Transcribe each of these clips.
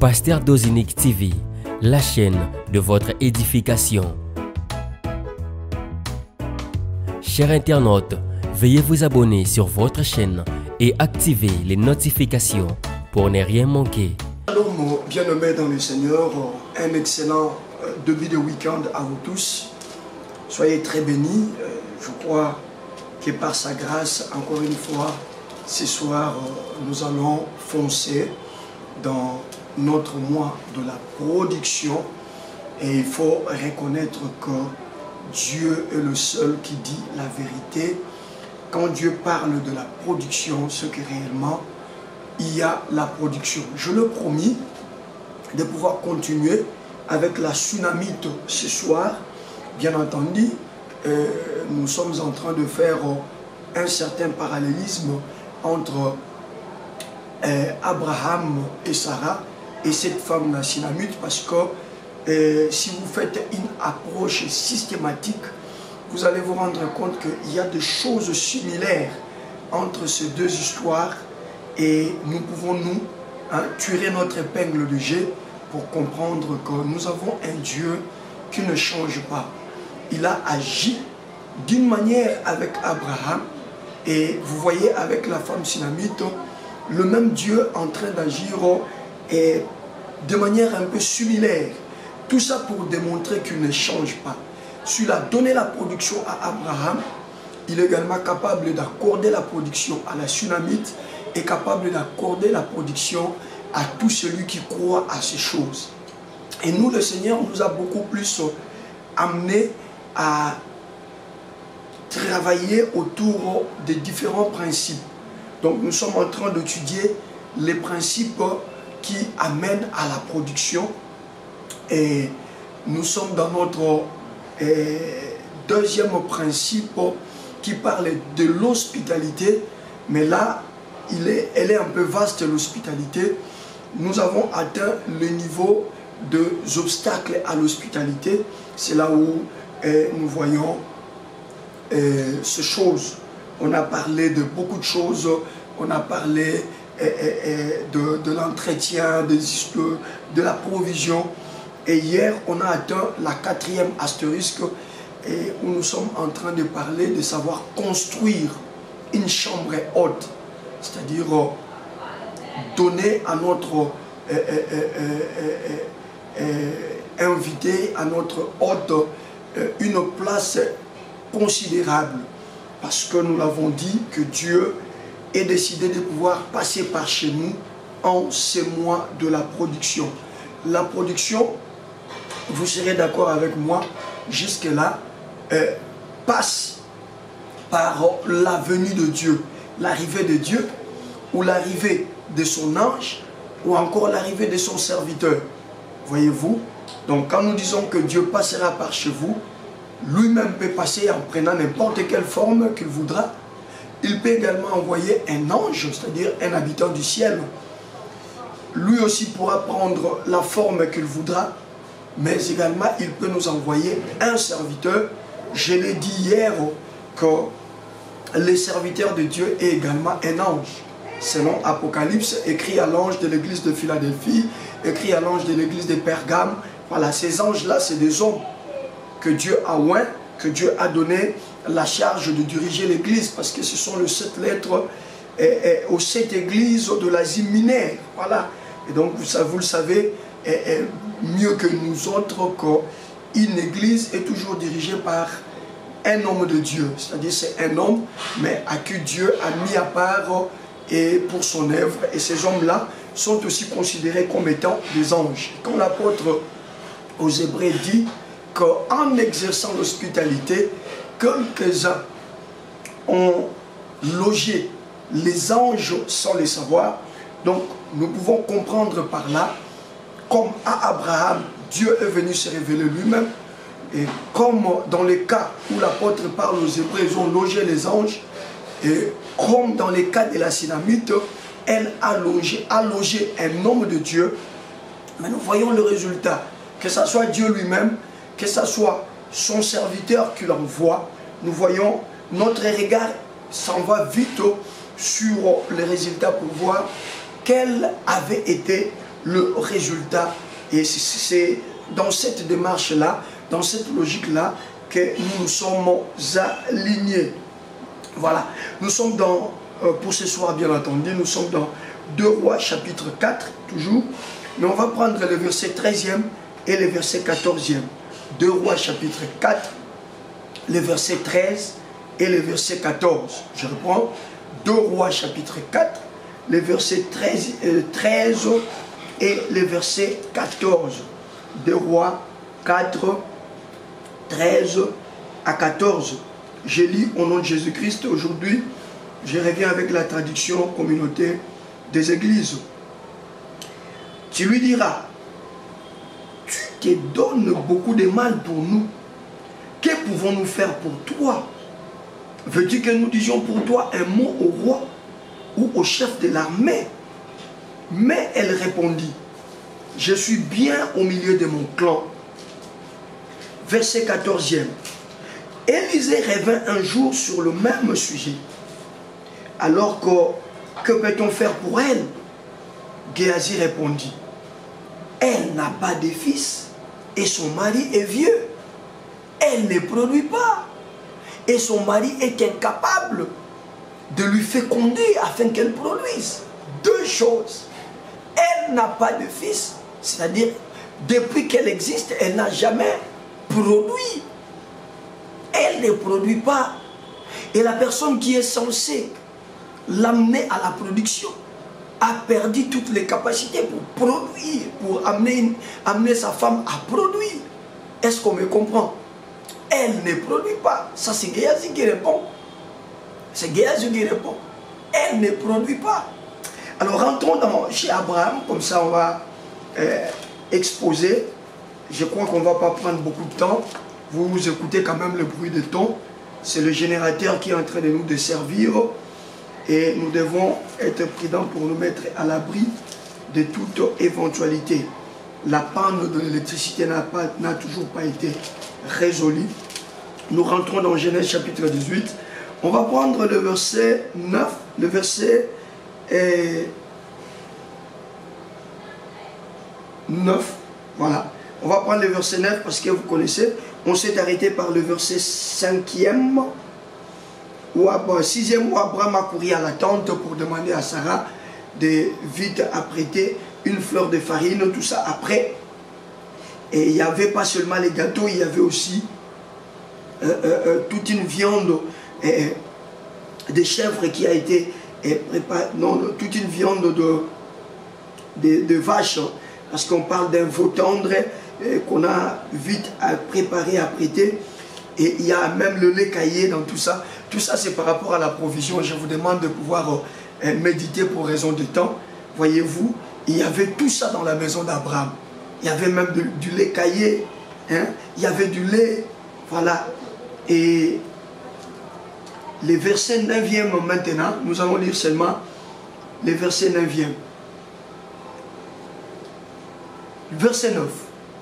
Pasteur Dozinique TV, la chaîne de votre édification. Chers internautes, veuillez vous abonner sur votre chaîne et activer les notifications pour ne rien manquer. Shalom, bien-aimés dans le Seigneur, un excellent début de week-end à vous tous. Soyez très bénis. Je crois que par sa grâce, encore une fois, ce soir, nous allons foncer dans notre mois de la production. Et il faut reconnaître que Dieu est le seul qui dit la vérité. Quand Dieu parle de la production, ce que réellement il y a la production. Je le promis de pouvoir continuer avec la tsunamite ce soir. Bien entendu, nous sommes en train de faire un certain parallélisme entre Abraham et Sarah et cette femme la tsunamite, parce que si vous faites une approche systématique, vous allez vous rendre compte qu'il y a des choses similaires entre ces deux histoires. Et nous pouvons tirer notre épingle de jeu pour comprendre que nous avons un Dieu qui ne change pas. Il a agi d'une manière avec Abraham, et vous voyez avec la femme tsunamite, le même Dieu en train d'agir de manière un peu similaire. Tout ça pour démontrer qu'il ne change pas. S'il a donné la production à Abraham, il est également capable d'accorder la production à la tsunamite, est capable d'accorder la production à tout celui qui croit à ces choses. Et nous, le Seigneur nous a beaucoup plus amené à travailler autour des différents principes. Donc nous sommes en train d'étudier les principes qui amènent à la production. Et nous sommes dans notre deuxième principe qui parle de l'hospitalité. Mais là, elle est un peu vaste, l'hospitalité. Nous avons atteint le niveau des obstacles à l'hospitalité. C'est là où nous voyons ces choses. On a parlé de beaucoup de choses. On a parlé de l'entretien, de la provision. Et hier, on a atteint la 4e astérisque, et où nous sommes en train de parler de savoir construire une chambre haute. C'est-à-dire donner à notre invité, à notre hôte, une place considérable. Parce que nous l'avons dit, que Dieu est décidé de pouvoir passer par chez nous en ces mois de la production. La production, vous serez d'accord avec moi, jusque-là, passe par la venue de Dieu. L'arrivée de Dieu, ou l'arrivée de son ange, ou encore l'arrivée de son serviteur. Voyez-vous? Donc quand nous disons que Dieu passera par chez vous, lui-même peut passer en prenant n'importe quelle forme qu'il voudra. Il peut également envoyer un ange, c'est-à-dire un habitant du ciel. Lui aussi pourra prendre la forme qu'il voudra, mais également il peut nous envoyer un serviteur. Je l'ai dit hier que le serviteur de Dieu est également un ange. Selon Apocalypse, écrit à l'ange de l'église de Philadelphie, écrit à l'ange de l'église de Pergame. Voilà, ces anges-là, c'est des hommes que Dieu a oint, que Dieu a donné la charge de diriger l'église, parce que ce sont les 7 lettres aux 7 églises de l'Asie mineure. Voilà. Et donc, vous le savez mieux que nous autres qu'une église est toujours dirigée par un homme de Dieu. C'est-à-dire c'est un homme, mais à qui Dieu a mis à part et pour son œuvre. Et ces hommes-là sont aussi considérés comme étant des anges. Quand l'apôtre aux Hébreux dit qu'en exerçant l'hospitalité, quelques-uns ont logé les anges sans les savoir. Donc nous pouvons comprendre par là, comme à Abraham, Dieu est venu se révéler lui-même. Et comme dans les cas où l'apôtre parle aux Hébreux, ils ont logé les anges. Et comme dans les cas de la tsunamite, elle a logé un homme de Dieu. Mais nous voyons le résultat. Que ce soit Dieu lui-même, que ce soit son serviteur qui l'envoie, nous voyons notre regard s'en va vite sur les résultats pour voir quelle avait été le résultat. Et c'est dans cette démarche-là, dans cette logique-là, que nous nous sommes alignés. Voilà. Nous sommes dans, pour ce soir bien entendu, nous sommes dans 2 Rois chapitre 4, toujours. Mais on va prendre le verset 13e et le verset 14e. 2 Rois chapitre 4, le verset 13 et le verset 14. Je reprends. 2 Rois chapitre 4, le verset 13 et le verset 14. 2 Rois 4, 13 à 14. Je lis au nom de Jésus-Christ. Aujourd'hui, je reviens avec la traduction communauté des églises. Tu lui diras, tu te donnes beaucoup de mal pour nous. Que pouvons-nous faire pour toi? Veux-tu que nous disions pour toi un mot au roi ou au chef de l'armée? Mais elle répondit, je suis bien au milieu de mon clan. Verset 14e. Élisée revint un jour sur le même sujet. Alors que peut-on faire pour elle? Géasi répondit, elle n'a pas de fils et son mari est vieux. Elle ne produit pas et son mari est incapable de lui féconder afin qu'elle produise. 2 choses. Elle n'a pas de fils, c'est-à-dire depuis qu'elle existe, elle n'a jamais produit. Elle ne produit pas. Et la personne qui est censée l'amener à la production a perdu toutes les capacités pour produire, pour amener sa femme à produire. Est-ce qu'on me comprend? Elle ne produit pas. Ça, c'est Géasi qui répond. C'est Géasi qui répond. Elle ne produit pas. Alors, rentrons chez Abraham, comme ça on va exposer. Je crois qu'on ne va pas prendre beaucoup de temps. Vous écoutez quand même le bruit de ton. C'est le générateur qui est en train de nous desservir. Et nous devons être prudents pour nous mettre à l'abri de toute éventualité. La panne de l'électricité n'a toujours pas été résolue. Nous rentrons dans Genèse chapitre 18. On va prendre le verset 9, le verset 9. Voilà. On va prendre le verset 9 parce que vous connaissez. On s'est arrêté par le verset 5e. 6e, où Abraham a couru à la tente pour demander à Sarah de vite apprêter une fleur de farine, tout ça après. Et il n'y avait pas seulement les gâteaux, il y avait aussi toute une viande de chèvre qui a été préparée, non, toute une viande de vache, parce qu'on parle d'un veau tendre qu'on a vite préparé, apprêté. Et il y a même le lait caillé dans tout ça. Tout ça, c'est par rapport à la provision. Je vous demande de pouvoir méditer pour raison de temps. Voyez-vous, il y avait tout ça dans la maison d'Abraham. Il y avait même du lait caillé. Hein? Il y avait du lait. Voilà. Et les versets 9e maintenant, nous allons lire seulement les versets 9e. Verset 9.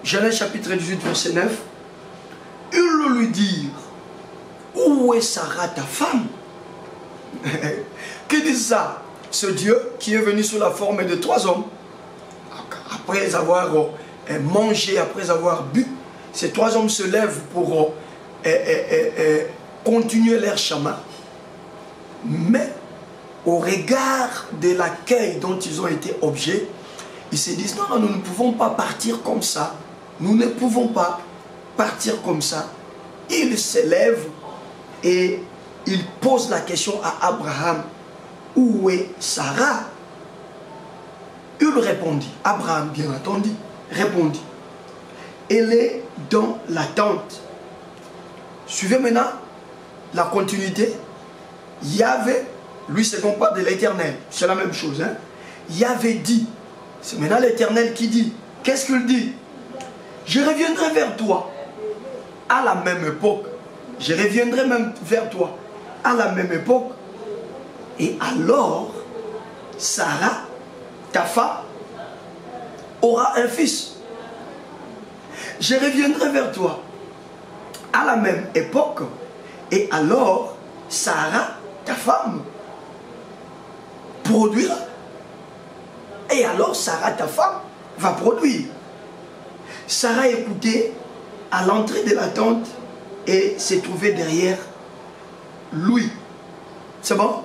Genèse chapitre 18, verset 9. Ils lui dirent, où est Sarah ta femme? Que dit ça? Ce Dieu qui est venu sous la forme de 3 hommes, après avoir mangé, après avoir bu, ces 3 hommes se lèvent pour continuer leur chemin. Mais au regard de l'accueil dont ils ont été objets, ils se disent, non, nous ne pouvons pas partir comme ça. Nous ne pouvons pas partir comme ça. Il s'élève et il pose la question à Abraham, où est Sarah? Il répondit, Abraham bien entendu, répondit, elle est dans la tente. Suivez maintenant la continuité. Yahvé, lui c'est qu'on parle de l'Éternel, c'est la même chose. Hein? Yahvé dit, c'est maintenant l'Éternel qui dit, qu'est-ce qu'il dit? Je reviendrai vers toi à la même époque. Je reviendrai même vers toi à la même époque. Et alors, Sarah, ta femme, aura un fils. Je reviendrai vers toi à la même époque. Et alors, Sarah, ta femme, produira. Et alors, Sarah, ta femme, va produire. Sarah écoutait à l'entrée de la tente et s'est trouvée derrière lui. C'est bon?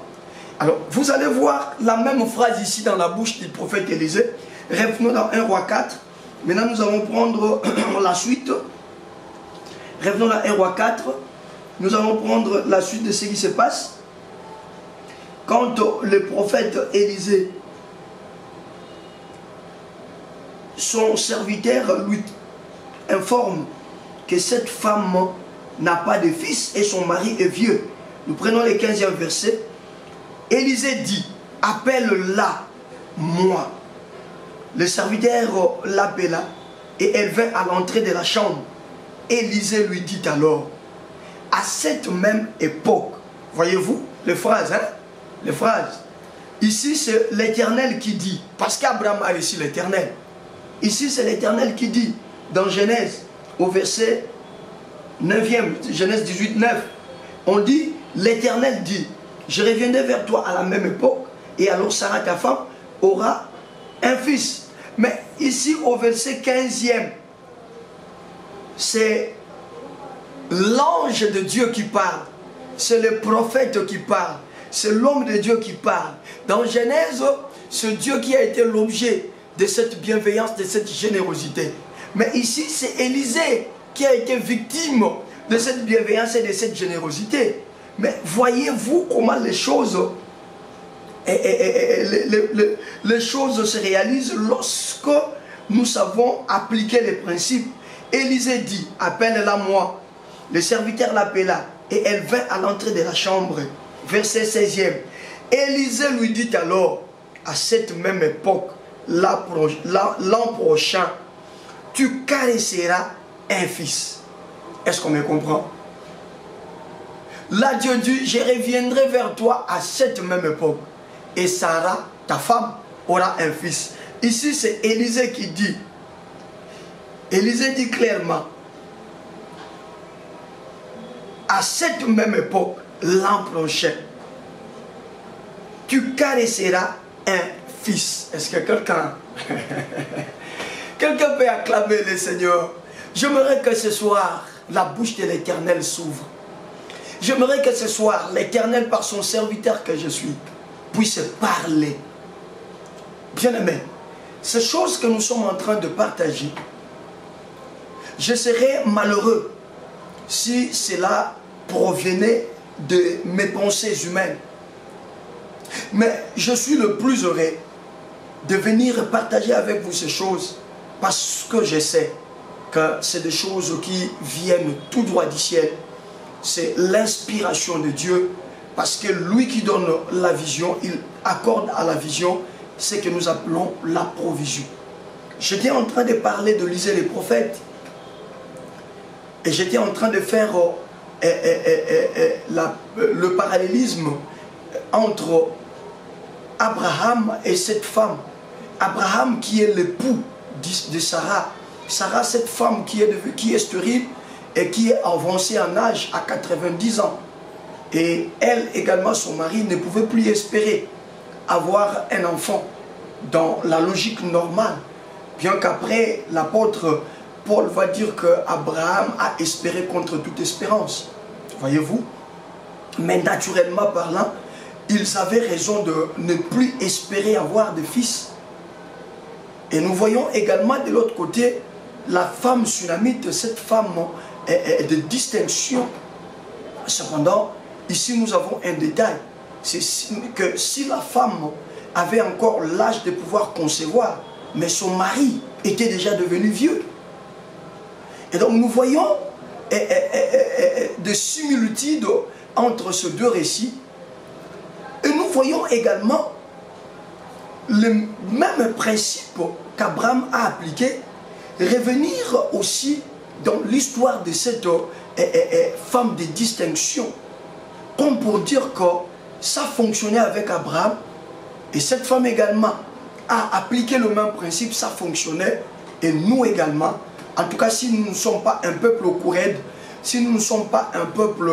Alors, vous allez voir la même phrase ici dans la bouche du prophète Élisée. Revenons dans 1 Roi 4. Maintenant, nous allons prendre la suite. Revenons dans 1 Roi 4. Nous allons prendre la suite de ce qui se passe. Quand le prophète Élisée, son serviteur lui informe que cette femme n'a pas de fils et son mari est vieux. Nous prenons le 15e verset. Élisée dit, appelle-la moi. Le serviteur l'appela et elle vint à l'entrée de la chambre. Élisée lui dit alors, à cette même époque, voyez-vous les phrases, hein? Les phrases. Ici c'est l'Éternel qui dit, parce qu'Abraham a reçu l'Éternel. Ici c'est l'Éternel qui dit, dans Genèse, au verset 9e, Genèse 18, 9, on dit, l'Éternel dit, je reviendrai vers toi à la même époque, et alors Sarah, ta femme, aura un fils. Mais ici au verset 15e, c'est l'ange de Dieu qui parle, c'est le prophète qui parle, c'est l'homme de Dieu qui parle. Dans Genèse, c'est Dieu qui a été l'objet de cette bienveillance, de cette générosité. Mais ici, c'est Élisée qui a été victime de cette bienveillance et de cette générosité. Mais voyez-vous comment les choses se réalisent lorsque nous savons appliquer les principes. Élisée dit, appelle-la moi. Le serviteur l'appela et elle vint à l'entrée de la chambre. Verset 16e. Élisée lui dit alors, à cette même époque, l'an prochain, tu caresseras un fils. Est-ce qu'on me comprend? Là, Dieu dit, je reviendrai vers toi à cette même époque. Et Sarah, ta femme, aura un fils. Ici, c'est Élisée qui dit. Élisée dit clairement, à cette même époque, l'an prochain, tu caresseras un fils. Est-ce que quelqu'un peut acclamer le Seigneur? J'aimerais que ce soir, la bouche de l'Éternel s'ouvre. J'aimerais que ce soir, l'Éternel, par son serviteur que je suis, puisse parler. Bien-aimé, ces choses que nous sommes en train de partager, je serais malheureux si cela provenait de mes pensées humaines. Mais je suis le plus heureux de venir partager avec vous ces choses parce que je sais que c'est des choses qui viennent tout droit du ciel. C'est l'inspiration de Dieu parce que lui qui donne la vision, il accorde à la vision ce que nous appelons la provision. J'étais en train de parler de l'Élisée les prophètes et j'étais en train de faire le parallélisme entre Abraham et cette femme. Abraham qui est l'époux de Sarah. Sarah, cette femme qui est stérile et qui est avancée en âge à 90 ans. Et elle également, son mari, ne pouvait plus espérer avoir un enfant dans la logique normale. Bien qu'après, l'apôtre Paul va dire qu'Abraham a espéré contre toute espérance. Voyez-vous? Mais naturellement parlant, ils avaient raison de ne plus espérer avoir de fils. Et nous voyons également de l'autre côté la femme sunamite, cette femme de distinction. Cependant, ici nous avons un détail. C'est que si la femme avait encore l'âge de pouvoir concevoir, mais son mari était déjà devenu vieux. Et donc nous voyons des similitudes entre ces deux récits. Et nous voyons également le même principe qu'Abraham a appliqué, revenir aussi dans l'histoire de cette femme de distinction, comme pour dire que ça fonctionnait avec Abraham, et cette femme également a appliqué le même principe, ça fonctionnait, et nous également, en tout cas si nous ne sommes pas un peuple courant, si nous ne sommes pas un peuple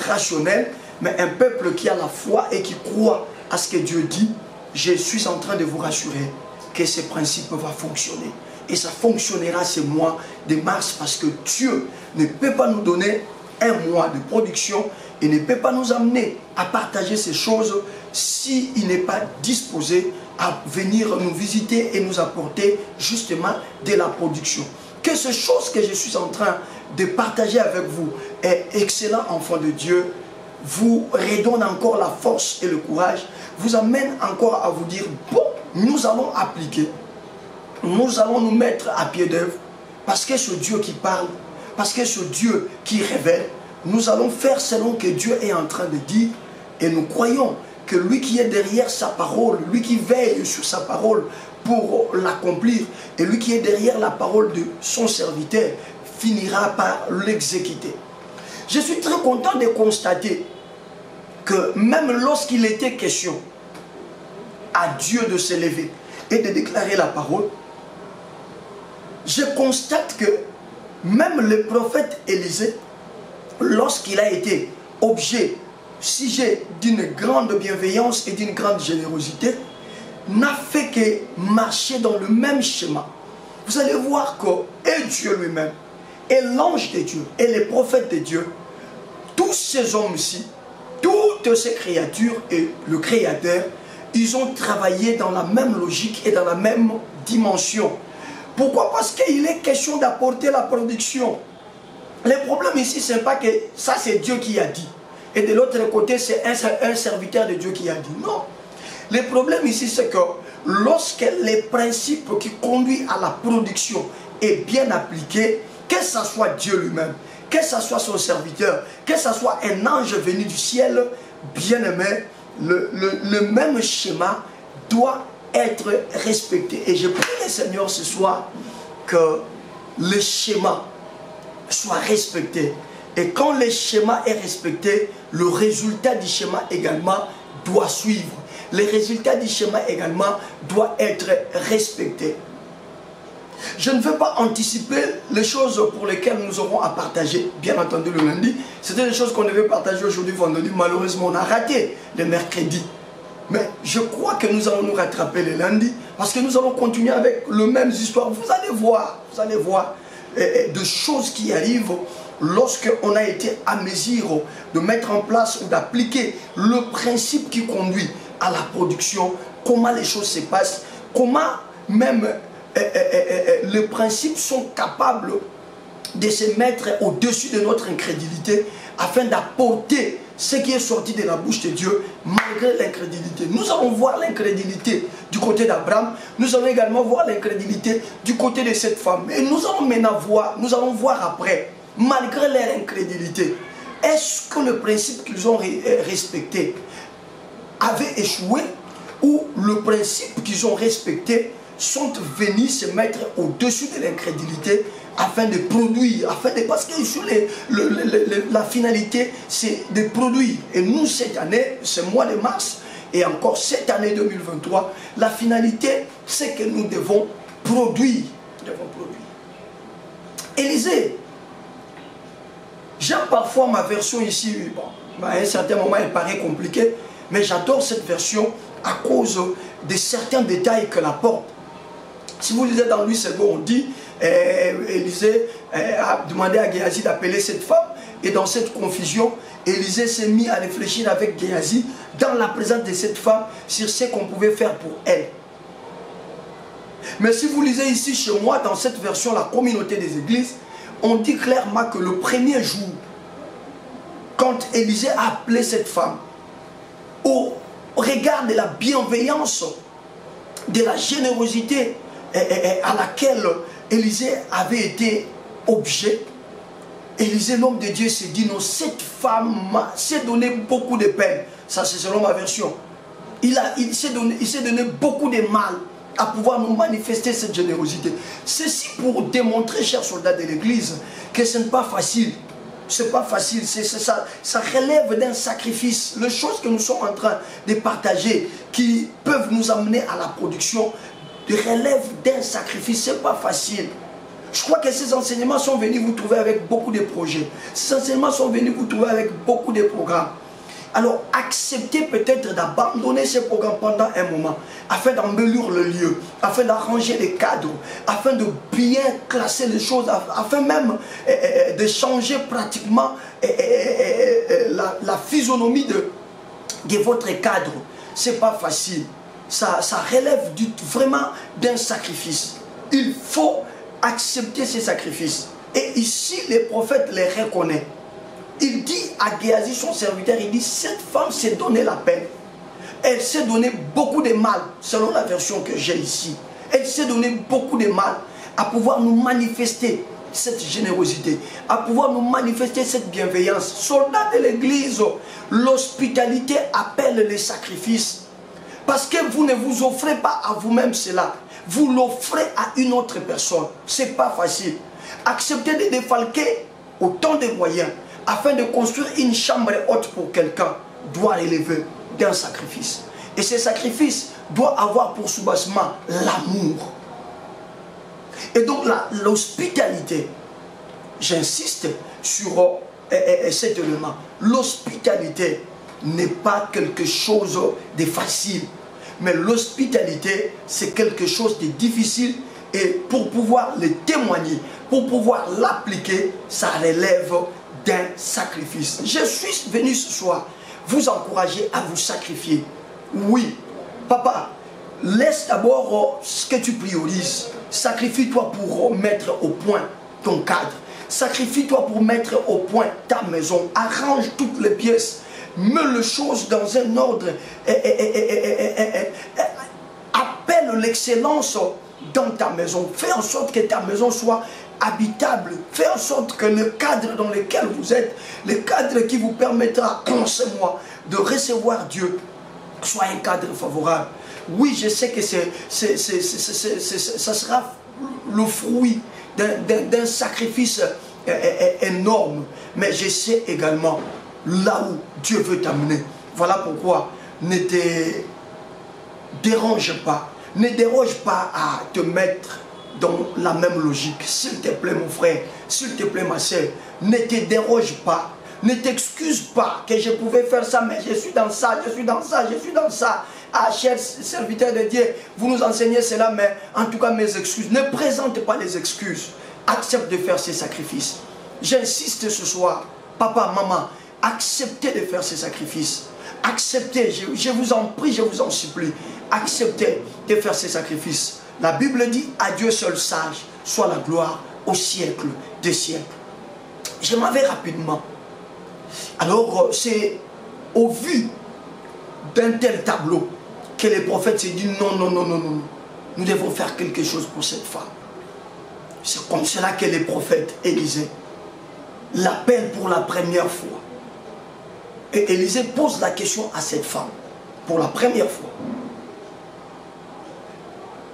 rationnel, mais un peuple qui a la foi et qui croit à ce que Dieu dit, je suis en train de vous rassurer. que ce principe va fonctionner. Et ça fonctionnera ce mois de mars parce que Dieu ne peut pas nous donner un mois de production et ne peut pas nous amener à partager ces choses s'il n'est pas disposé à venir nous visiter et nous apporter justement de la production. Que ces choses que je suis en train de partager avec vous est excellent, enfant de Dieu, vous redonne encore la force et le courage, vous amène encore à vous dire, bon, nous allons appliquer, nous allons nous mettre à pied d'œuvre, parce que ce Dieu qui parle, parce que ce Dieu qui révèle, nous allons faire selon que Dieu est en train de dire, et nous croyons que lui qui est derrière sa parole, lui qui veille sur sa parole pour l'accomplir, et lui qui est derrière la parole de son serviteur, finira par l'exécuter. Je suis très content de constater que même lorsqu'il était question à Dieu de se lever et de déclarer la parole, je constate que même le prophète Élisée, lorsqu'il a été sujet d'une grande bienveillance et d'une grande générosité, n'a fait que marcher dans le même schéma. Vous allez voir que et Dieu lui-même, et l'ange de Dieu, et les prophètes de Dieu, tous ces hommes-ci, toutes ces créatures et le Créateur, ils ont travaillé dans la même logique et dans la même dimension. Pourquoi? Parce qu'il est question d'apporter la production. Le problème ici, ce n'est pas que ça c'est Dieu qui a dit. Et de l'autre côté, c'est un serviteur de Dieu qui a dit. Non. Le problème ici, c'est que lorsque les principes qui conduisent à la production est bien appliqué, que ce soit Dieu lui-même, que ce soit son serviteur, que ce soit un ange venu du ciel, bien aimé, le même schéma doit être respecté. Et je prie le Seigneur ce soir que le schéma soit respecté. Et quand le schéma est respecté, le résultat du schéma également doit suivre. Le résultat du schéma également doit être respecté. Je ne veux pas anticiper les choses pour lesquelles nous aurons à partager, bien entendu le lundi. C'était des choses qu'on devait partager aujourd'hui, vendredi. Malheureusement, on a raté le mercredi. Mais je crois que nous allons nous rattraper le lundi parce que nous allons continuer avec les mêmes histoires. Vous allez voir de choses qui arrivent lorsqu'on a été à mesure de mettre en place ou d'appliquer le principe qui conduit à la production, comment les choses se passent, comment même les principes sont capables de se mettre au-dessus de notre incrédulité afin d'apporter ce qui est sorti de la bouche de Dieu malgré l'incrédulité. Nous allons voir l'incrédulité du côté d'Abraham, nous allons également voir l'incrédulité du côté de cette femme. Et nous allons maintenant voir, nous allons voir après, malgré leur incrédulité, est-ce que le principe qu'ils ont respecté avait échoué ou le principe qu'ils ont respecté sont venus se mettre au-dessus de l'incrédulité afin de produire, parce que sur la finalité, c'est de produire. Et nous, cette année, ce mois de mars, et encore cette année 2023, la finalité, c'est que nous devons produire. Élisée, j'aime parfois ma version ici, bon, à un certain moment, elle paraît compliquée, mais j'adore cette version à cause de certains détails qu'elle apporte. Si vous lisez dans Louis II, on dit, Élisée a demandé à Géasi d'appeler cette femme. Et dans cette confusion, Élisée s'est mis à réfléchir avec Géasi dans la présence de cette femme sur ce qu'on pouvait faire pour elle. Mais si vous lisez ici chez moi, dans cette version, la communauté des églises, on dit clairement que le premier jour, quand Élisée a appelé cette femme, au regard de la bienveillance, de la générosité à laquelle Élisée avait été objet, Élisée, l'homme de Dieu, s'est dit non, cette femme s'est donné beaucoup de peine. Ça, c'est selon ma version. Il s'est donné beaucoup de mal à pouvoir nous manifester cette générosité. Ceci pour démontrer, chers soldats de l'église, que ce n'est pas facile. C'est pas facile, ça relève d'un sacrifice. Les choses que nous sommes en train de partager, qui peuvent nous amener à la production, relève d'un sacrifice, c'est pas facile. Je crois que ces enseignements sont venus vous trouver avec beaucoup de projets. Ces enseignements sont venus vous trouver avec beaucoup de programmes. Alors acceptez peut-être d'abandonner ces programmes pendant un moment, afin d'embellir le lieu, afin d'arranger les cadres, afin de bien classer les choses, afin même de changer pratiquement la physionomie de votre cadre. Ce n'est pas facile. Ça relève vraiment d'un sacrifice. Il faut accepter ces sacrifices. Et ici, les prophètes les reconnaissent. Il dit à Géasi, son serviteur, il dit, cette femme s'est donné la peine. Elle s'est donné beaucoup de mal, selon la version que j'ai ici. Elle s'est donné beaucoup de mal à pouvoir nous manifester cette générosité, à pouvoir nous manifester cette bienveillance. Soldats de l'église, l'hospitalité appelle les sacrifices. Parce que vous ne vous offrez pas à vous-même cela. Vous l'offrez à une autre personne. Ce n'est pas facile. Acceptez de défalquer autant de moyens afin de construire une chambre haute pour quelqu'un doit relever d'un sacrifice. Et ce sacrifice doit avoir pour soubassement l'amour. Et donc l'hospitalité, j'insiste sur cet élément, l'hospitalité n'est pas quelque chose de facile, mais l'hospitalité c'est quelque chose de difficile, et pour pouvoir le témoigner, pour pouvoir l'appliquer, ça relève d'un sacrifice. Je suis venu ce soir vous encourager à vous sacrifier. Oui, papa, laisse d'abord ce que tu priorises. Sacrifie-toi pour mettre au point ton cadre. Sacrifie-toi pour mettre au point ta maison. Arrange toutes les pièces. Mets les choses dans un ordre. Appelle l'excellence dans ta maison. Fais en sorte que ta maison soit habitable. Fais en sorte que le cadre dans lequel vous êtes, le cadre qui vous permettra en ce mois de recevoir Dieu, soit un cadre favorable. Oui, je sais que ça sera le fruit d'un sacrifice énorme, mais je sais également là où Dieu veut t'amener. Voilà pourquoi ne te dérange pas, ne déroge pas à te mettre dans la même logique. S'il te plaît mon frère, s'il te plaît ma soeur, ne te déroge pas, ne t'excuse pas que je pouvais faire ça, mais je suis dans ça, je suis dans ça, je suis dans ça. Ah, chers serviteurs de Dieu, vous nous enseignez cela, mais en tout cas mes excuses. Ne présente pas les excuses. Accepte de faire ces sacrifices. J'insiste ce soir, papa, maman, acceptez de faire ces sacrifices. Acceptez, je vous en prie, je vous en supplie, acceptez de faire ces sacrifices. La Bible dit, à Dieu seul sage, soit la gloire au siècle des siècles. Je m'en vais rapidement. Alors, c'est au vu d'un tel tableau que les prophètes se disent non, non, non, non, non, nous devons faire quelque chose pour cette femme. C'est comme cela que les prophètes Élisée l'appellent pour la première fois. Et Élisée pose la question à cette femme pour la première fois.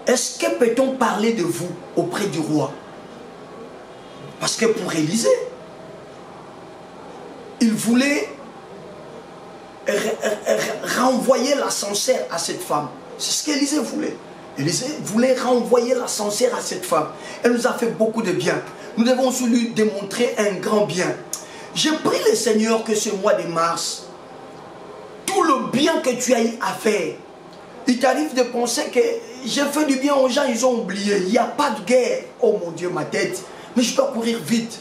Est-ce que peut-on parler de vous auprès du roi? Parce que pour Élisée, il voulait renvoyer l'ascenseur à cette femme. C'est ce qu'Élisée voulait. Élisée voulait renvoyer l'ascenseur à cette femme. Elle nous a fait beaucoup de bien. Nous devons lui démontrer un grand bien. Je prie le Seigneur que ce mois de mars, tout le bien que tu as eu à faire, il t'arrive de penser que j'ai fait du bien aux gens, ils ont oublié. Il n'y a pas de guerre. Oh mon Dieu, ma tête. Mais je dois courir vite.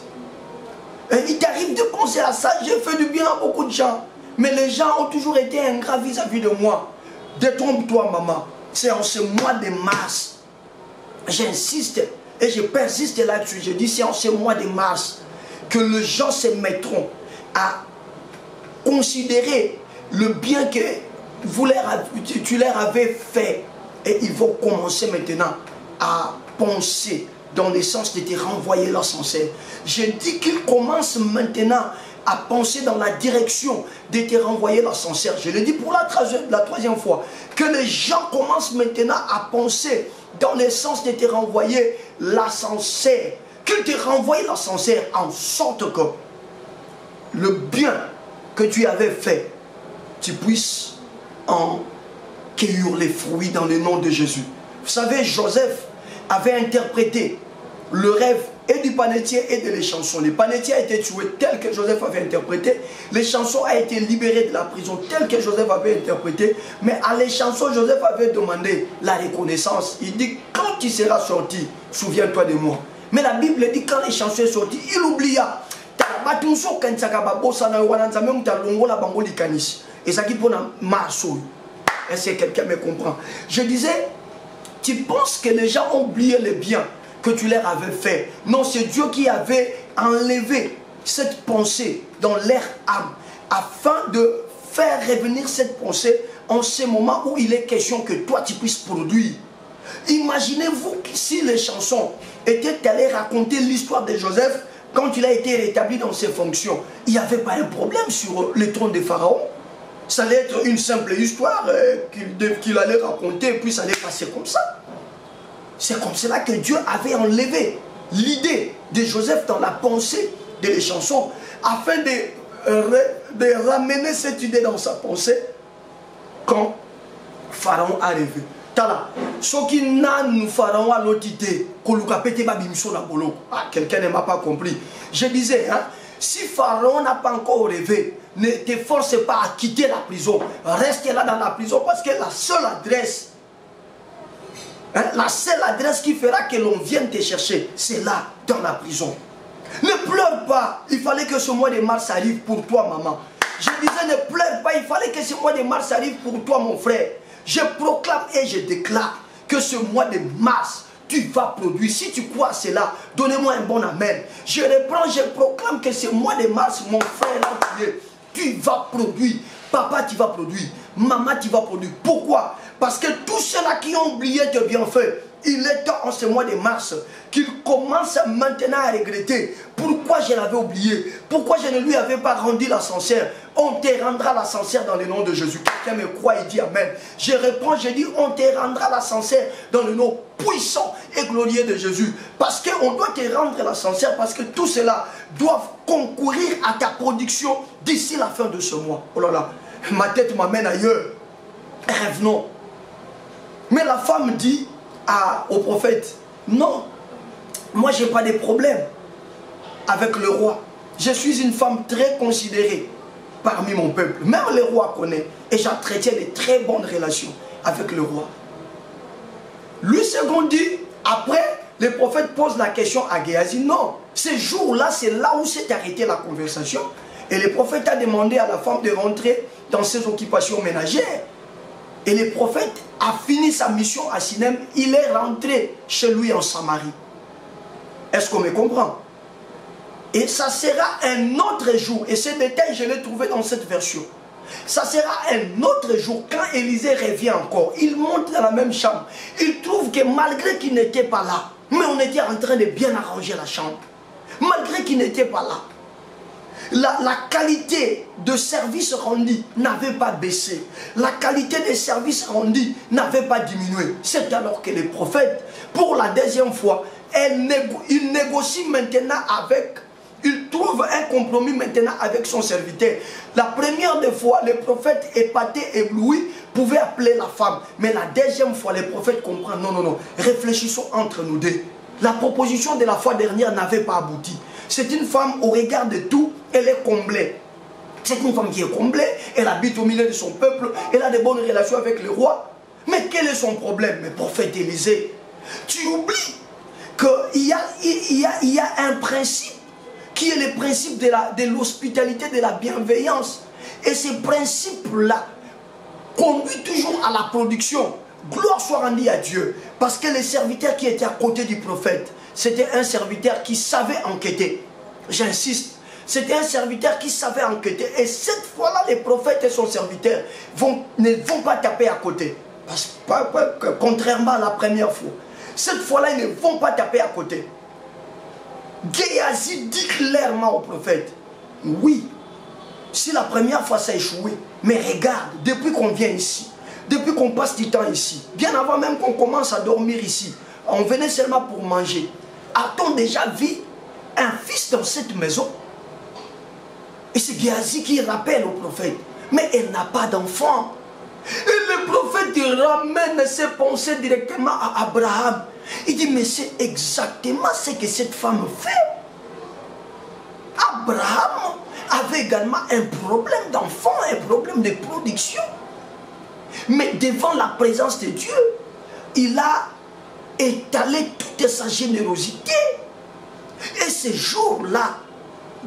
Et il t'arrive de penser à ça. J'ai fait du bien à beaucoup de gens. Mais les gens ont toujours été ingrats vis-à-vis de moi. Détrompe-toi, maman. C'est en ce mois de mars. J'insiste et je persiste là-dessus. Je dis c'est en ce mois de mars que les gens se mettront à considérer le bien que tu leur avais fait. Et ils vont commencer maintenant à penser dans le sens de te renvoyer l'ascenseur. Je dis qu'ils commencent maintenant à penser dans la direction de te renvoyer l'ascenseur. Je le dis pour la troisième fois. Que les gens commencent maintenant à penser dans le sens de te renvoyer l'ascenseur. Qu'ils te renvoient l'ascenseur en sorte que le bien que tu avais fait, tu puisses en cueillir les fruits dans le nom de Jésus. Vous savez, Joseph avait interprété le rêve et du panetier et de l'échanson. Le panetier a été tué tel que Joseph avait interprété. L'échanson a été libéré de la prison tel que Joseph avait interprété. Mais à l'échanson, Joseph avait demandé la reconnaissance. Il dit, quand tu seras sorti, souviens-toi de moi. Mais la Bible dit, quand l'échanson est sorti, il oublia. Et ça qui pour est-ce que quelqu'un me comprend? Je disais, tu penses que les gens ont oublié le bien que tu leur avais fait. Non, c'est Dieu qui avait enlevé cette pensée dans leur âme afin de faire revenir cette pensée en ce moment où il est question que toi tu puisses produire. Imaginez-vous si les chansons étaient allées raconter l'histoire de Joseph quand il a été rétabli dans ses fonctions. Il n'y avait pas un problème sur le trône de Pharaon. Ça allait être une simple histoire qu'il allait raconter et puis ça allait passer comme ça. C'est comme cela que Dieu avait enlevé l'idée de Joseph dans la pensée de les chansons afin de ramener cette idée dans sa pensée quand Pharaon est arrivé. Tala, ce qui n'a nous Pharaon à l'autre idée, quelqu'un ne m'a pas compris. Je disais, hein, si Pharaon n'a pas encore rêvé, ne te force pas à quitter la prison. Reste là dans la prison parce que la seule adresse qui fera que l'on vienne te chercher, c'est là, dans la prison. Ne pleure pas. Il fallait que ce mois de mars arrive pour toi, maman. Je disais, ne pleure pas. Il fallait que ce mois de mars arrive pour toi, mon frère. Je proclame et je déclare que ce mois de mars, tu vas produire. Si tu crois à cela, donnez-moi un bon amen. Je reprends, je proclame que ce mois de mars, mon frère, tu vas produire. Papa, tu vas produire. Maman, tu vas produire. Pourquoi? Parce que tous ceux-là qui ont oublié tes bienfaits, il est temps en ce mois de mars qu'ils commencent maintenant à regretter. Pourquoi je l'avais oublié? Pourquoi je ne lui avais pas rendu l'ascenseur? On te rendra l'ascenseur dans le nom de Jésus. Quelqu'un me croit et dit amen. Je réponds, je dis on te rendra l'ascenseur dans le nom puissant et glorieux de Jésus. Parce qu'on doit te rendre l'ascenseur parce que tout cela doit concourir à ta production d'ici la fin de ce mois. Oh là là, ma tête m'amène ailleurs. Revenons. Mais la femme dit au prophète, non, moi j'ai pas de problème avec le roi. Je suis une femme très considérée parmi mon peuple. Même le roi connaît. Et j'entretiens de très bonnes relations avec le roi. Lui second dit, après, le prophète pose la question à Géasi. Non, ce jour-là, c'est là où s'est arrêtée la conversation. Et le prophète a demandé à la femme de rentrer dans ses occupations ménagères. Et le prophète a fini sa mission à Sinem. Il est rentré chez lui en Samarie. Est-ce qu'on me comprend? Et ça sera un autre jour. Et ce détail, je l'ai trouvé dans cette version. Ça sera un autre jour quand Élisée revient encore. Il monte dans la même chambre. Il trouve que malgré qu'il n'était pas là, mais on était en train de bien arranger la chambre. Malgré qu'il n'était pas là, la qualité de service rendu n'avait pas baissé. La qualité des services rendus n'avait pas diminué. C'est alors que le prophète, pour la deuxième fois, il négocie maintenant avec... Il trouve un compromis maintenant avec son serviteur. La première des fois, le prophète épaté, ébloui, pouvait appeler la femme. Mais la deuxième fois, le prophète comprend, non, non, non, réfléchissons entre nous deux. La proposition de la fois dernière n'avait pas abouti. C'est une femme au regard de tout, elle est comblée. C'est une femme qui est comblée, elle habite au milieu de son peuple, elle a de bonnes relations avec le roi. Mais quel est son problème? Mais prophète Élisée, tu oublies qu'il y a un principe qui est le principe de l'hospitalité, de la bienveillance. Et ce principe-là conduit toujours à la production. Gloire soit rendue à Dieu. Parce que le serviteur qui était à côté du prophète, c'était un serviteur qui savait enquêter. J'insiste. C'était un serviteur qui savait enquêter. Et cette fois-là, les prophètes et son serviteur ne vont pas taper à côté. Contrairement à la première fois. Cette fois-là, ils ne vont pas taper à côté. Géasi dit clairement au prophète, oui, si la première fois ça a échoué, mais regarde, depuis qu'on vient ici, depuis qu'on passe du temps ici, bien avant même qu'on commence à dormir ici, on venait seulement pour manger. A-t-on déjà vu un fils dans cette maison? Et c'est Géasi qui rappelle au prophète, mais elle n'a pas d'enfant. Et le prophète ramène ses pensées directement à Abraham. Il dit, mais c'est exactement ce que cette femme fait. Abraham avait également un problème d'enfant, un problème de production. Mais devant la présence de Dieu, il a étalé toute sa générosité. Et ce jour-là,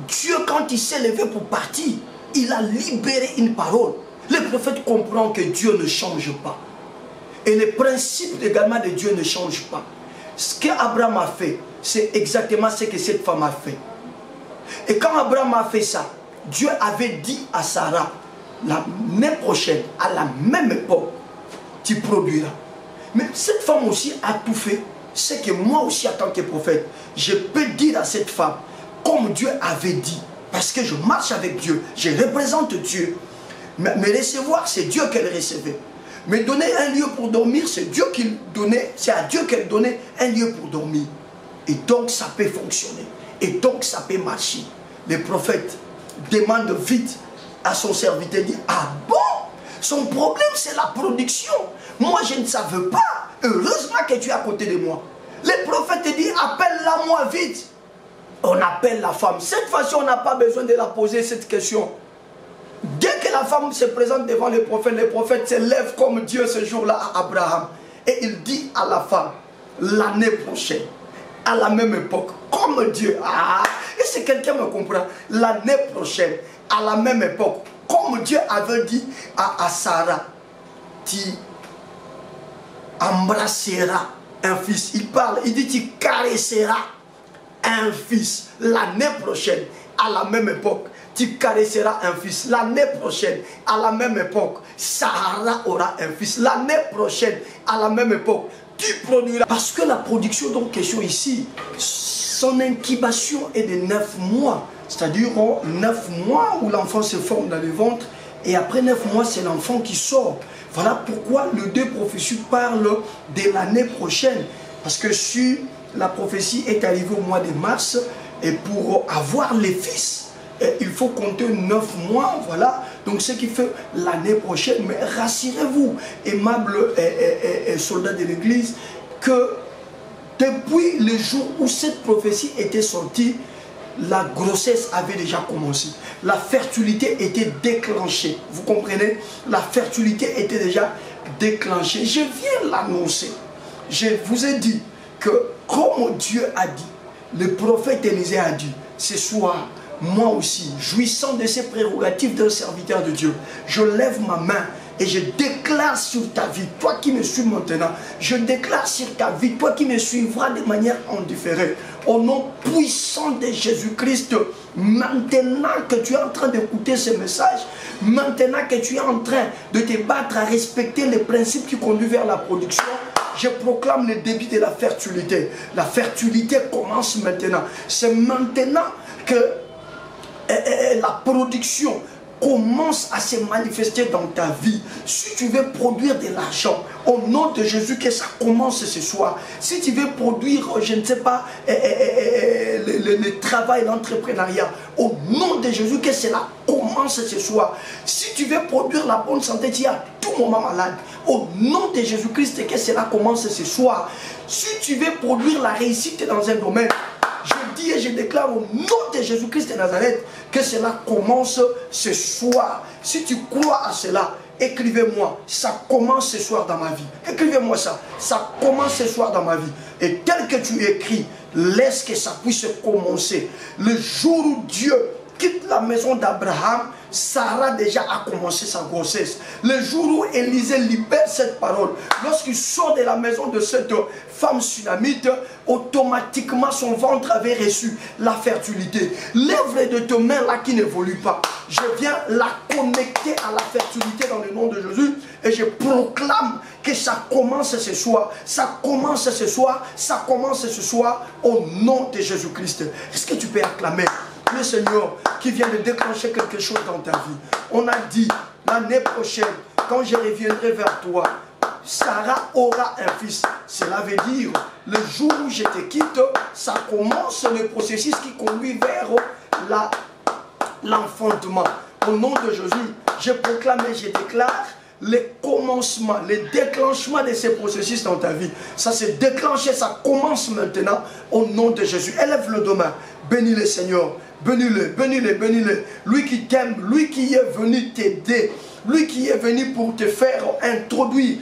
Dieu, quand il s'est levé pour partir, il a libéré une parole. Le prophète comprend que Dieu ne change pas. Et les principes également de Dieu ne changent pas. Ce qu'Abraham a fait, c'est exactement ce que cette femme a fait. Et quand Abraham a fait ça, Dieu avait dit à Sarah, l'année prochaine, à la même époque, tu produiras. Mais cette femme aussi a tout fait. C'est que moi aussi, en tant que prophète, je peux dire à cette femme, comme Dieu avait dit, parce que je marche avec Dieu, je représente Dieu. Mais recevoir, c'est Dieu qu'elle recevait. Mais donner un lieu pour dormir, c'est Dieu qui donnait, c'est à Dieu qu'elle donnait un lieu pour dormir. Et donc ça peut fonctionner. Et donc ça peut marcher. Le prophète demande vite à son serviteur, dit, ah bon, son problème c'est la production. Moi je ne savais pas. Heureusement que tu es à côté de moi. Le prophète dit, appelle-la moi vite. On appelle la femme. Cette fois-ci, on n'a pas besoin de la poser cette question. Dès que la femme se présente devant le prophète se lève comme Dieu ce jour-là à Abraham. Et il dit à la femme, l'année prochaine, à la même époque, comme Dieu. Ah, et si quelqu'un me comprend, l'année prochaine, à la même époque, comme Dieu avait dit à Sarah, tu embrasseras un fils. Il parle, il dit, tu caresseras un fils. L'année prochaine, à la même époque, tu caresseras un fils. L'année prochaine, à la même époque, Sarah aura un fils. L'année prochaine, à la même époque, tu produiras. Parce que la production, donc, question ici, son incubation est de 9 mois. C'est-à-dire 9 mois où l'enfant se forme dans le ventre. Et après 9 mois, c'est l'enfant qui sort. Voilà pourquoi les deux prophéties parlent de l'année prochaine. Parce que si la prophétie est arrivée au mois de mars, et pour avoir les fils, il faut compter 9 mois, voilà. Donc ce qui fait l'année prochaine. Mais rassurez-vous, aimables soldats de l'église, que depuis le jour où cette prophétie était sortie, la grossesse avait déjà commencé. La fertilité était déclenchée. Vous comprenez? La fertilité était déjà déclenchée. Je viens l'annoncer. Je vous ai dit que comme Dieu a dit, le prophète Élisée a dit, ce soir, moi aussi, jouissant de ces prérogatives d'un serviteur de Dieu, je lève ma main et je déclare sur ta vie, toi qui me suis maintenant, je déclare sur ta vie, toi qui me suivras de manière indifférente, au nom puissant de Jésus-Christ, maintenant que tu es en train d'écouter ce message, maintenant que tu es en train de te battre à respecter les principes qui conduisent vers la production, je proclame le début de la fertilité. La fertilité commence maintenant. C'est maintenant que la production commence à se manifester dans ta vie. Si tu veux produire de l'argent, au nom de Jésus, que ça commence ce soir. Si tu veux produire, je ne sais pas, le travail, l'entrepreneuriat, au nom de Jésus, que cela commence ce soir. Si tu veux produire la bonne santé, tu es à tout moment malade. Au nom de Jésus-Christ, que cela commence ce soir. Si tu veux produire la réussite dans un domaine, je dis et je déclare au nom de Jésus-Christ de Nazareth que cela commence ce soir. Si tu crois à cela, écrivez-moi, ça commence ce soir dans ma vie. Écrivez-moi ça, ça commence ce soir dans ma vie. Et tel que tu écris, laisse que ça puisse commencer. Le jour où Dieu quitte la maison d'Abraham, Sarah déjà a commencé sa grossesse. Le jour où Élisée libère cette parole, lorsqu'il sort de la maison de cette femme sunamite, automatiquement son ventre avait reçu la fertilité. L'œuvre de tes mains là qui n'évolue pas, je viens la connecter à la fertilité dans le nom de Jésus et je proclame que ça commence ce soir, ça commence ce soir, ça commence ce soir au nom de Jésus-Christ. Est-ce que tu peux acclamer le Seigneur qui vient de déclencher quelque chose dans ta vie? On a dit, l'année prochaine, quand je reviendrai vers toi, Sarah aura un fils. Cela veut dire, le jour où je te quitte, ça commence le processus qui conduit vers l'enfantement. Au nom de Jésus, je proclame et je déclare les commencements, les déclenchements de ces processus dans ta vie. Ça s'est déclenché, ça commence maintenant au nom de Jésus. Élève-le demain. Bénis-le Seigneur. Bénis-le, bénis-le, bénis-le. Lui qui t'aime, lui qui est venu t'aider, lui qui est venu pour te faire introduire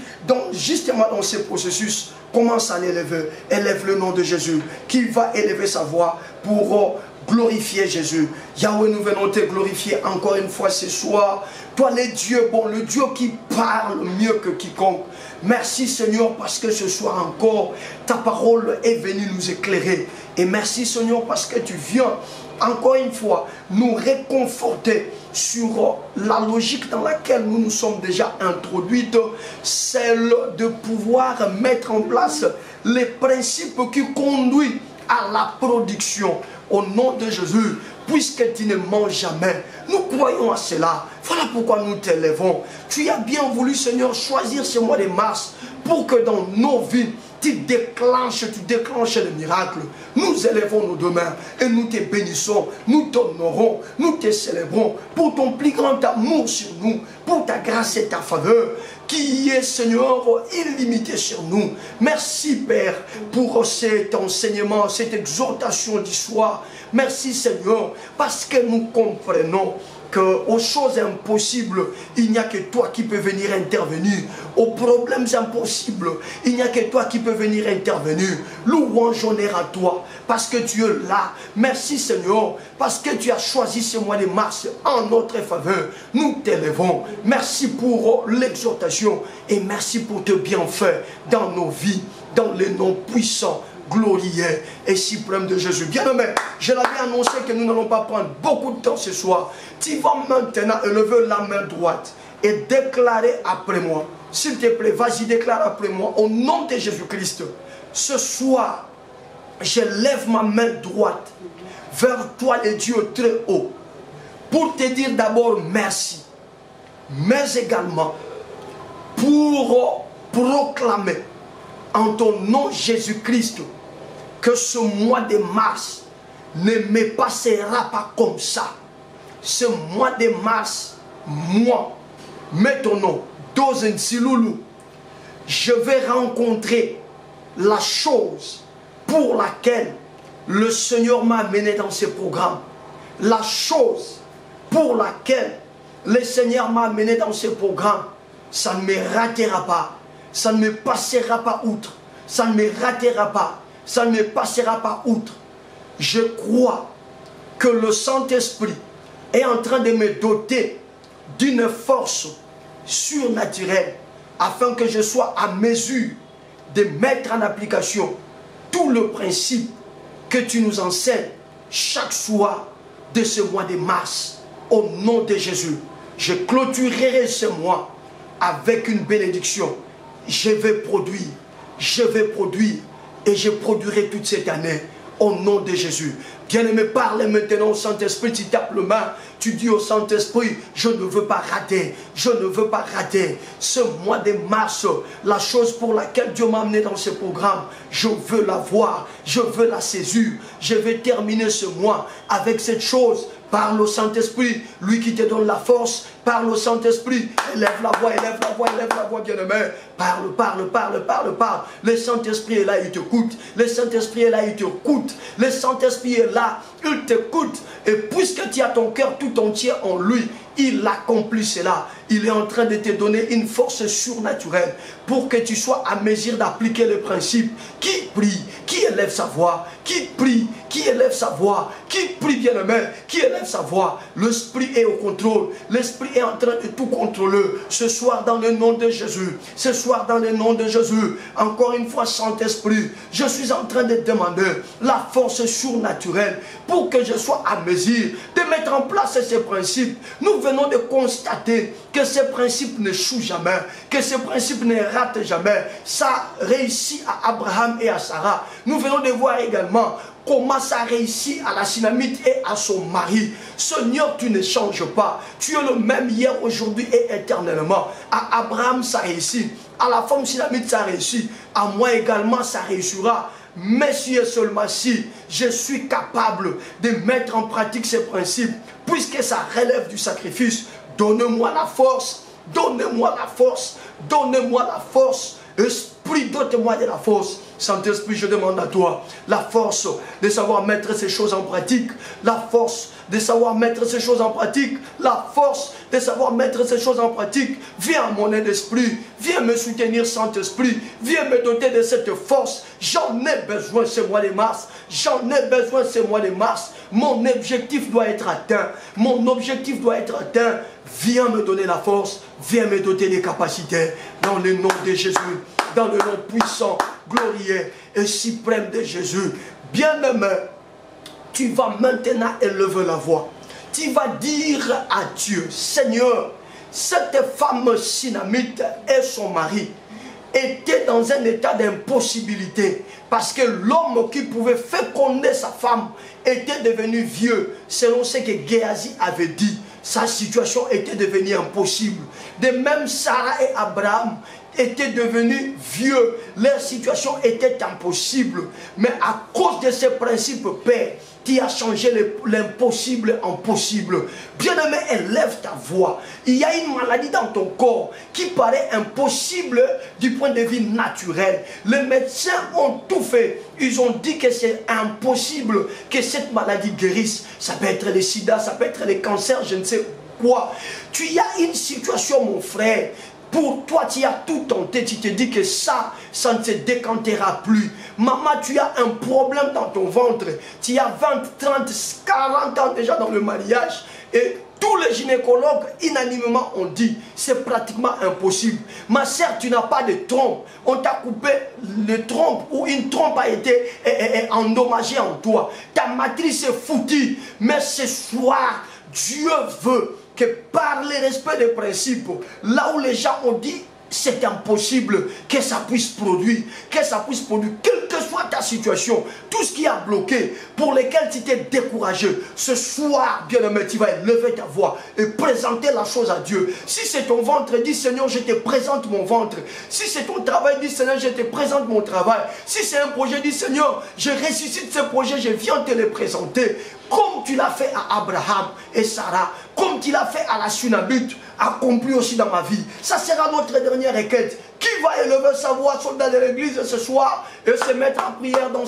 justement dans ces processus. Commence à l'élever. Élève le nom de Jésus qui va élever sa voix pour glorifier Jésus. Yahweh, nous venons te glorifier encore une fois ce soir. Toi, le Dieu bon, le Dieu qui parle mieux que quiconque. Merci Seigneur parce que ce soir encore, ta parole est venue nous éclairer. Et merci Seigneur parce que tu viens encore une fois nous réconforter sur la logique dans laquelle nous nous sommes déjà introduites, celle de pouvoir mettre en place les principes qui conduisent à la production. Au nom de Jésus, puisque tu ne mens jamais, nous croyons à cela. Voilà pourquoi nous t'élèvons. Tu as bien voulu, Seigneur, choisir ce mois de mars pour que dans nos vies, tu déclenches le miracle. Nous élevons nos deux mains et nous te bénissons, nous t'honorons, nous te célébrons pour ton plus grand amour sur nous, pour ta grâce et ta faveur qui est, Seigneur, illimité sur nous. Merci, Père, pour cet enseignement, cette exhortation du soir. Merci, Seigneur, parce que nous comprenons qu'aux choses impossibles, il n'y a que toi qui peux venir intervenir. Aux problèmes impossibles, il n'y a que toi qui peux venir intervenir. Louange, honneur à toi, parce que tu es là. Merci Seigneur, parce que tu as choisi ce mois de mars en notre faveur. Nous t'élèvons. Merci pour l'exhortation et merci pour tes bienfaits dans nos vies, dans le nom puissant, glorieux et suprême de Jésus. Bien-aimé, je l'avais annoncé que nous n'allons pas prendre beaucoup de temps ce soir. Tu vas maintenant élever la main droite et déclarer après moi. S'il te plaît, vas-y, déclare après moi. Au nom de Jésus-Christ, ce soir, je lève ma main droite vers toi, le Dieu très haut, pour te dire d'abord merci, mais également pour proclamer en ton nom Jésus-Christ que ce mois de mars ne me passera pas comme ça. Ce mois de mars, moi, mets ton nom, Dozen Siloulou, je vais rencontrer la chose pour laquelle le Seigneur m'a amené dans ce programme. La chose pour laquelle le Seigneur m'a amené dans ce programme, ça ne me ratera pas. Ça ne me passera pas outre. Ça ne me ratera pas. Ça ne me passera pas outre. Je crois que le Saint-Esprit est en train de me doter d'une force surnaturelle afin que je sois à mesure de mettre en application tout le principe que tu nous enseignes chaque soir de ce mois de mars. Au nom de Jésus, je clôturerai ce mois avec une bénédiction. Je vais produire et je produirai toute cette année au nom de Jésus. Bien-aimé, parle maintenant au Saint-Esprit, tu tapes le main, tu dis au Saint-Esprit, je ne veux pas rater, je ne veux pas rater ce mois de mars, la chose pour laquelle Dieu m'a amené dans ce programme, je veux la voir, je veux la saisir, je vais terminer ce mois avec cette chose. Parle au Saint-Esprit, lui qui te donne la force. Parle au Saint-Esprit, élève la voix, élève la voix, élève la voix, bien-aimé. Parle, parle, parle, parle, parle. Le Saint-Esprit est là, il t'écoute. Le Saint-Esprit est là, il t'écoute. Le Saint-Esprit est là, il t'écoute. Et puisque tu as ton cœur tout entier en lui, il accomplit cela. Il est en train de te donner une force surnaturelle pour que tu sois à mesure d'appliquer le principe. Qui prie, qui élève sa voix, qui prie, qui élève sa voix, qui prie bien-aimé, qui élève sa voix. L'Esprit est au contrôle. L'Esprit est en train de tout contrôler. Ce soir dans le nom de Jésus. Ce soir dans le nom de Jésus. Encore une fois, Saint-Esprit, je suis en train de demander la force surnaturelle pour que je sois à mesure de mettre en place ces principes. Nous venons de constater que ces principes n'échouent jamais, que ces principes ne ratent jamais. Ça réussit à Abraham et à Sarah. Nous venons de voir également comment ça réussit à la Sunamite et à son mari. Seigneur, tu ne changes pas. Tu es le même hier, aujourd'hui et éternellement. À Abraham, ça réussit. À la femme Sunamite, ça réussit. À moi également, ça réussira. Mais si et seulement si je suis capable de mettre en pratique ces principes, puisque ça relève du sacrifice, donne-moi la force Donnez-moi la force. Donnez-moi la force. Esprit, donne-moi de la force. Saint-Esprit, je demande à toi la force de savoir mettre ces choses en pratique. La force de savoir mettre ces choses en pratique. La force de savoir mettre ces choses en pratique. Viens à mon aide-esprit. Viens me soutenir, Saint-Esprit. Viens me doter de cette force. J'en ai besoin ce mois de mars. J'en ai besoin ce mois de mars. Mon objectif doit être atteint. Mon objectif doit être atteint. Viens me donner la force. Viens me doter des capacités. Dans le nom de Jésus. Dans le nom puissant, glorieux et suprême de Jésus. Bien-aimé, tu vas maintenant élever la voix. Tu vas dire à Dieu, Seigneur, cette femme Sinamite et son mari étaient dans un état d'impossibilité. Parce que l'homme qui pouvait féconder sa femme était devenu vieux. Selon ce que Géasi avait dit, sa situation était devenue impossible. De même, Sarah et Abraham étaient devenus vieux. Leur situation était impossible. Mais à cause de ces principes, Père, tu as changé l'impossible en possible. Bien-aimé, élève ta voix. Il y a une maladie dans ton corps qui paraît impossible du point de vue naturel. Les médecins ont tout fait. Ils ont dit que c'est impossible que cette maladie guérisse. Ça peut être le sida, ça peut être le cancer, je ne sais quoi. Tu as une situation, mon frère. Pour toi, tu as tout tenté, tu te dis que ça ne se décantera plus. Maman, tu as un problème dans ton ventre. Tu as 20, 30, 40 ans déjà dans le mariage. Et tous les gynécologues, unanimement, ont dit, c'est pratiquement impossible. Ma soeur, tu n'as pas de trompe. On t'a coupé le trompe ou une trompe a été endommagée en toi. Ta matrice est foutue. Mais ce soir, Dieu veut que par le respect des principes, là où les gens ont dit c'est impossible, que ça puisse produire, quelle que soit ta situation, tout ce qui a bloqué, pour lesquels tu t'es découragé, ce soir, bien-aimé, tu vas lever ta voix et présenter la chose à Dieu. Si c'est ton ventre, dis Seigneur, je te présente mon ventre. Si c'est ton travail, dis Seigneur, je te présente mon travail. Si c'est un projet, dis Seigneur, je ressuscite ce projet, je viens te le présenter. Comme tu l'as fait à Abraham et Sarah, comme tu l'as fait à la Sunamite, accompli aussi dans ma vie. Ça sera notre dernière requête. Qui va élever sa voix, soldat de l'église, ce soir, et se mettre en prière dans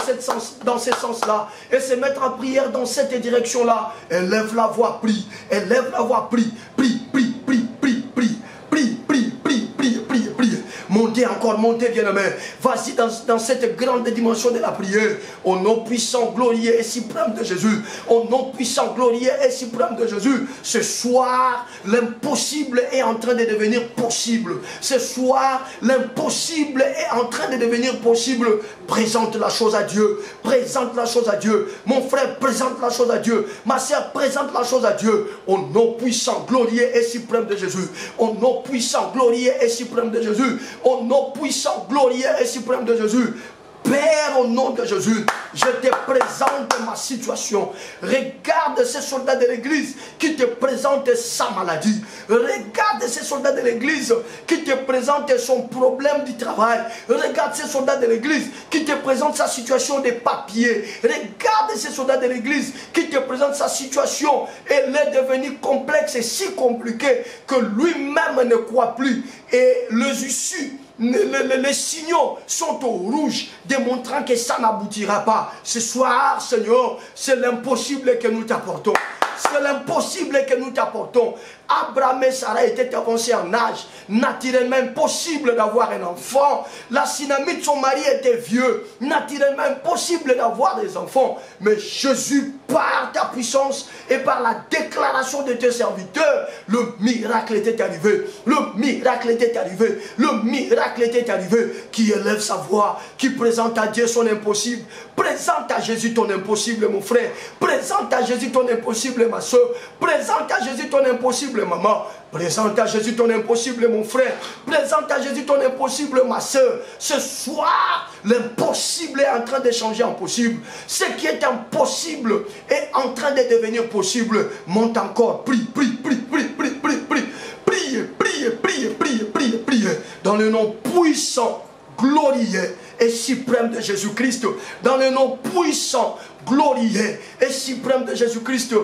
ce sens-là, et se mettre en prière dans cette direction-là? Élève la voix, prie. Élève la voix, prie. Prie, prie, prie, prie, prie. Prie, prie, prie, prie, prie, prie. Montez encore, montez, bien-aimé. Vas-y dans cette grande dimension de la prière. Au nom puissant, glorieux et suprême de Jésus. Au nom puissant, glorieux et suprême de Jésus. Ce soir, l'impossible est en train de devenir possible. Ce soir, l'impossible est en train de devenir possible. Présente la chose à Dieu. Présente la chose à Dieu. Mon frère, présente la chose à Dieu. Ma soeur, présente la chose à Dieu. Au nom puissant, glorieux et suprême de Jésus. Au nom puissant, glorieux et suprême de Jésus. Au nom puissant, glorieux et suprême de Jésus. Père, au nom de Jésus, je te présente ma situation. Regarde ces soldats de l'église qui te présentent sa maladie. Regarde ces soldats de l'église qui te présentent son problème du travail. Regarde ces soldats de l'église qui te présentent sa situation de papier. Regarde ces soldats de l'église qui te présentent sa situation. Elle est devenue complexe et si compliquée que lui-même ne croit plus. Et les issues, les signaux sont au rouge, démontrant que ça n'aboutira pas. Ce soir, Seigneur, c'est l'impossible que nous t'apportons. C'est l'impossible que nous t'apportons. Abraham et Sarah étaient avancés en âge. Naturellement impossible d'avoir un enfant. La Sunamite, son mari, était vieux. Naturellement impossible d'avoir des enfants. Mais Jésus, par ta puissance et par la déclaration de tes serviteurs, le miracle était arrivé. Le miracle était arrivé. Le miracle était arrivé. Qui élève sa voix, qui présente à Dieu son impossible. Présente à Jésus ton impossible, mon frère. Présente à Jésus ton impossible, ma soeur. Présente à Jésus ton impossible, maman. Présente à Jésus ton impossible, mon frère. Présente à Jésus ton impossible, ma soeur. Ce soir, l'impossible est en train de changer en possible. Ce qui est impossible est en train de devenir possible. Monte encore. Prie, prie, prie, prie, prie, prie, prie. Prie, prie, prie, prie, prie, prie. Dans le nom puissant, glorieux et suprême de Jésus-Christ. Dans le nom puissant, glorieux et suprême de Jésus-Christ.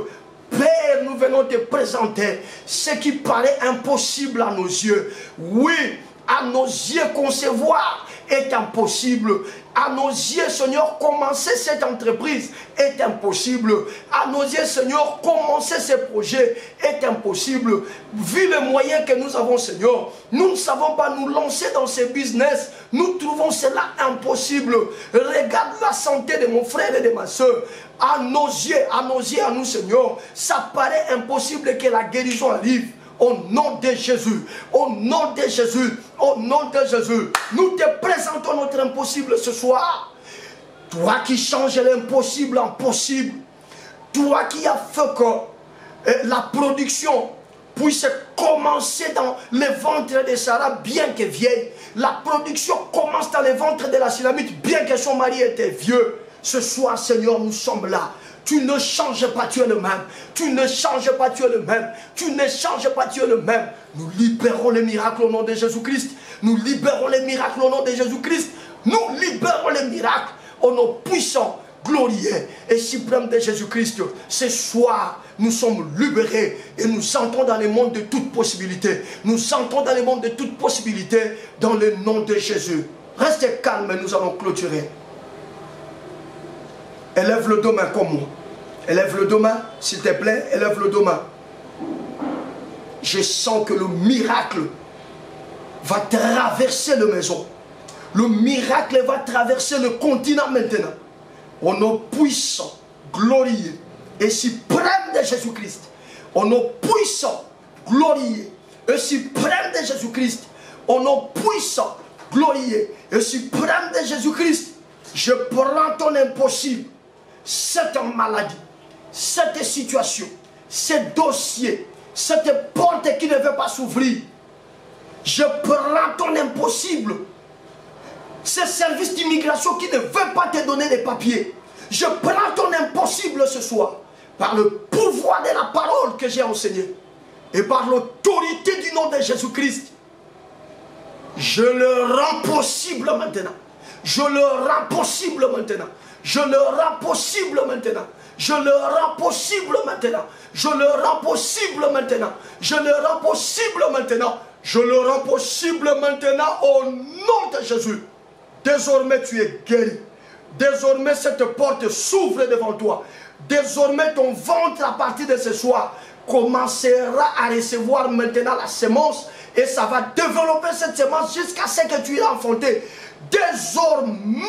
Père, nous venons te présenter ce qui paraît impossible à nos yeux. Oui, à nos yeux, concevoir est impossible. À nos yeux, Seigneur, commencer cette entreprise est impossible. À nos yeux, Seigneur, commencer ce projet est impossible. Vu les moyens que nous avons, Seigneur, nous ne savons pas nous lancer dans ce business. Nous trouvons cela impossible. Regarde la santé de mon frère et de ma soeur. À nos yeux, à nous, Seigneur, ça paraît impossible que la guérison arrive. Au nom de Jésus, au nom de Jésus, au nom de Jésus, nous te présentons notre impossible ce soir. Toi qui changes l'impossible en possible, toi qui as fait que la production puisse commencer dans le ventre de Sarah, bien que vieille. La production commence dans le ventre de la Shulamite, bien que son mari était vieux. Ce soir, Seigneur, nous sommes là. Tu ne changes pas, tu es le même. Tu ne changes pas, tu es le même. Tu ne changes pas, tu es le même. Nous libérons les miracles au nom de Jésus-Christ. Nous libérons les miracles au nom de Jésus-Christ. Nous libérons les miracles au nom puissant, glorieux et suprême de Jésus-Christ. Ce soir, nous sommes libérés et nous entrons dans le monde de toutes possibilités. Nous entrons dans le monde de toutes possibilités dans le nom de Jésus. Restez calme, nous allons clôturer. Élève le dos main comme moi. Élève le dos main, s'il te plaît. Élève le dos main. Je sens que le miracle va traverser la maison. Le miracle va traverser le continent maintenant. Au nom puissant, glorieux et suprême de Jésus-Christ. Au nom puissant, glorieux et suprême de Jésus-Christ. Au nom puissant, glorieux et suprême de Jésus-Christ. Je prends ton impossible. Cette maladie, cette situation, ce dossier, cette porte qui ne veut pas s'ouvrir. Je prends ton impossible. Ce service d'immigration qui ne veut pas te donner des papiers. Je prends ton impossible ce soir. Par le pouvoir de la parole que j'ai enseignée. Et par l'autorité du nom de Jésus-Christ. Je le rends possible maintenant. Je le rends possible maintenant. Je le rends possible maintenant. Je le rends possible maintenant. Je le rends possible maintenant. Je le rends possible maintenant. Je le rends possible maintenant au nom de Jésus. Désormais tu es guéri. Désormais cette porte s'ouvre devant toi. Désormais ton ventre à partir de ce soir commencera à recevoir maintenant la semence. Et ça va développer cette semence jusqu'à ce que tu aies enfanté. Désormais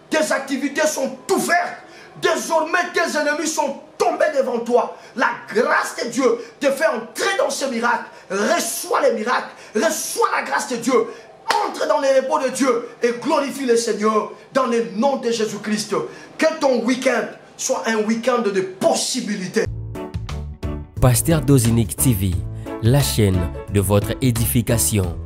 tes activités sont ouvertes. Désormais, tes ennemis sont tombés devant toi. La grâce de Dieu te fait entrer dans ce miracle. Reçois les miracles. Reçois la grâce de Dieu. Entre dans les repos de Dieu et glorifie le Seigneur dans le nom de Jésus-Christ. Que ton week-end soit un week-end de possibilités. Pasteur Dozinique TV, la chaîne de votre édification.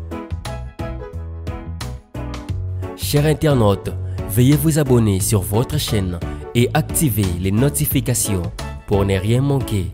Chers internautes, veuillez vous abonner sur votre chaîne et activer les notifications pour ne rien manquer.